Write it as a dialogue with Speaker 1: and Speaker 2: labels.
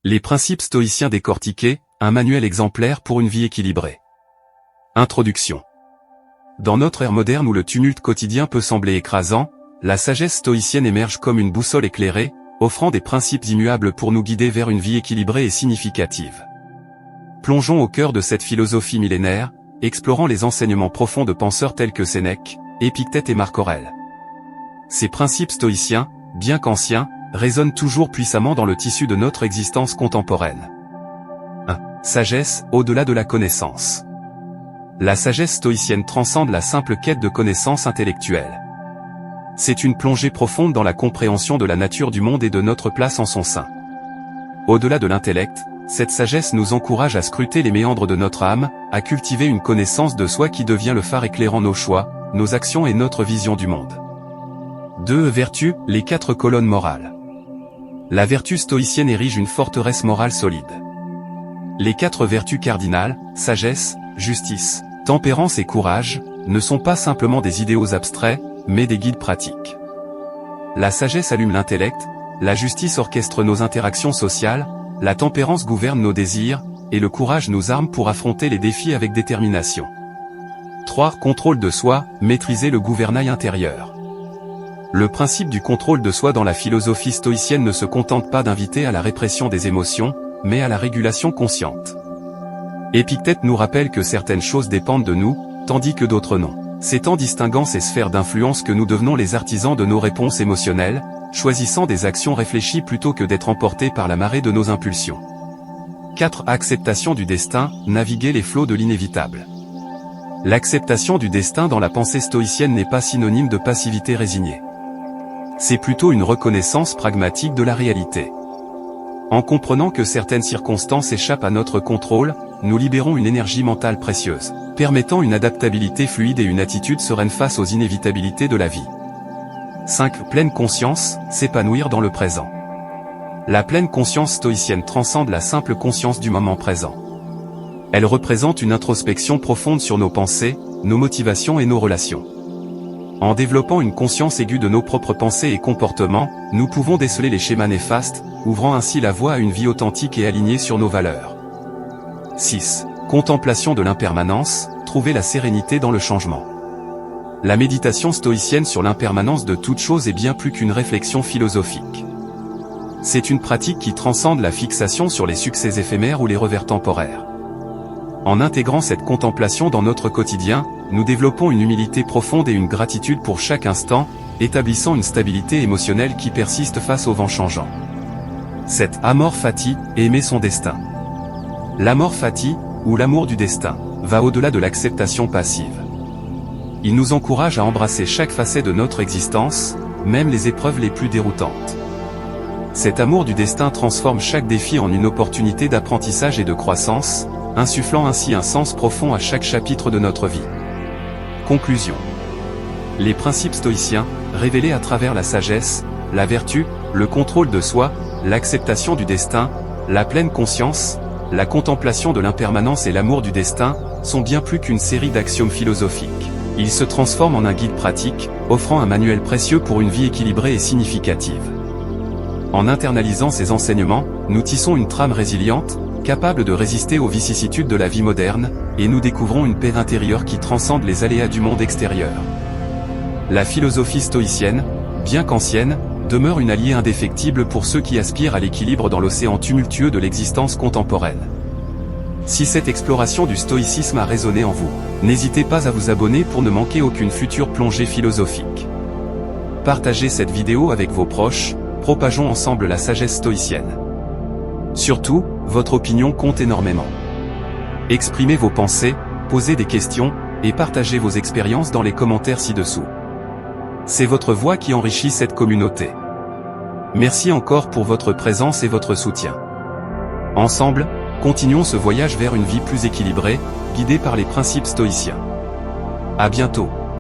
Speaker 1: Les principes stoïciens décortiqués, un manuel exemplaire pour une vie équilibrée. Introduction. Dans notre ère moderne où le tumulte quotidien peut sembler écrasant, la sagesse stoïcienne émerge comme une boussole éclairée, offrant des principes immuables pour nous guider vers une vie équilibrée et significative. Plongeons au cœur de cette philosophie millénaire, explorant les enseignements profonds de penseurs tels que Sénèque, Épictète et Marc Aurèle. Ces principes stoïciens, bien qu'anciens, résonnent toujours puissamment dans le tissu de notre existence contemporaine. 1. Sagesse, au-delà de la connaissance. La sagesse stoïcienne transcende la simple quête de connaissance intellectuelle. C'est une plongée profonde dans la compréhension de la nature du monde et de notre place en son sein. Au-delà de l'intellect, cette sagesse nous encourage à scruter les méandres de notre âme, à cultiver une connaissance de soi qui devient le phare éclairant nos choix, nos actions et notre vision du monde. 2. Vertu, les 4 colonnes morales. La vertu stoïcienne érige une forteresse morale solide. Les 4 vertus cardinales, sagesse, justice, tempérance et courage, ne sont pas simplement des idéaux abstraits, mais des guides pratiques. La sagesse allume l'intellect, la justice orchestre nos interactions sociales, la tempérance gouverne nos désirs, et le courage nous arme pour affronter les défis avec détermination. 3. Contrôle de soi, maîtriser le gouvernail intérieur. Le principe du contrôle de soi dans la philosophie stoïcienne ne se contente pas d'inviter à la répression des émotions, mais à la régulation consciente. Épictète nous rappelle que certaines choses dépendent de nous, tandis que d'autres non. C'est en distinguant ces sphères d'influence que nous devenons les artisans de nos réponses émotionnelles, choisissant des actions réfléchies plutôt que d'être emportés par la marée de nos impulsions. 4. Acceptation du destin, naviguer les flots de l'inévitable. L'acceptation du destin dans la pensée stoïcienne n'est pas synonyme de passivité résignée. C'est plutôt une reconnaissance pragmatique de la réalité. En comprenant que certaines circonstances échappent à notre contrôle, nous libérons une énergie mentale précieuse, permettant une adaptabilité fluide et une attitude sereine face aux inévitabilités de la vie. 5. Pleine conscience, s'épanouir dans le présent. La pleine conscience stoïcienne transcende la simple conscience du moment présent. Elle représente une introspection profonde sur nos pensées, nos motivations et nos relations. En développant une conscience aiguë de nos propres pensées et comportements, nous pouvons déceler les schémas néfastes, ouvrant ainsi la voie à une vie authentique et alignée sur nos valeurs. 6. Contemplation de l'impermanence, trouver la sérénité dans le changement. La méditation stoïcienne sur l'impermanence de toute chose est bien plus qu'une réflexion philosophique. C'est une pratique qui transcende la fixation sur les succès éphémères ou les revers temporaires. En intégrant cette contemplation dans notre quotidien, nous développons une humilité profonde et une gratitude pour chaque instant, établissant une stabilité émotionnelle qui persiste face aux vents changeants. 7. Amor fati, aimer son destin. L'amor fati, ou l'amour du destin, va au-delà de l'acceptation passive. Il nous encourage à embrasser chaque facette de notre existence, même les épreuves les plus déroutantes. Cet amour du destin transforme chaque défi en une opportunité d'apprentissage et de croissance, insufflant ainsi un sens profond à chaque chapitre de notre vie. Conclusion. Les principes stoïciens, révélés à travers la sagesse, la vertu, le contrôle de soi, l'acceptation du destin, la pleine conscience, la contemplation de l'impermanence et l'amour du destin, sont bien plus qu'une série d'axiomes philosophiques. Ils se transforment en un guide pratique, offrant un manuel précieux pour une vie équilibrée et significative. En internalisant ces enseignements, nous tissons une trame résiliente, capable de résister aux vicissitudes de la vie moderne, et nous découvrons une paix intérieure qui transcende les aléas du monde extérieur. La philosophie stoïcienne, bien qu'ancienne, demeure une alliée indéfectible pour ceux qui aspirent à l'équilibre dans l'océan tumultueux de l'existence contemporaine. Si cette exploration du stoïcisme a résonné en vous, n'hésitez pas à vous abonner pour ne manquer aucune future plongée philosophique. Partagez cette vidéo avec vos proches, propageons ensemble la sagesse stoïcienne. Surtout, votre opinion compte énormément. Exprimez vos pensées, posez des questions, et partagez vos expériences dans les commentaires ci-dessous. C'est votre voix qui enrichit cette communauté. Merci encore pour votre présence et votre soutien. Ensemble, continuons ce voyage vers une vie plus équilibrée, guidée par les principes stoïciens. À bientôt.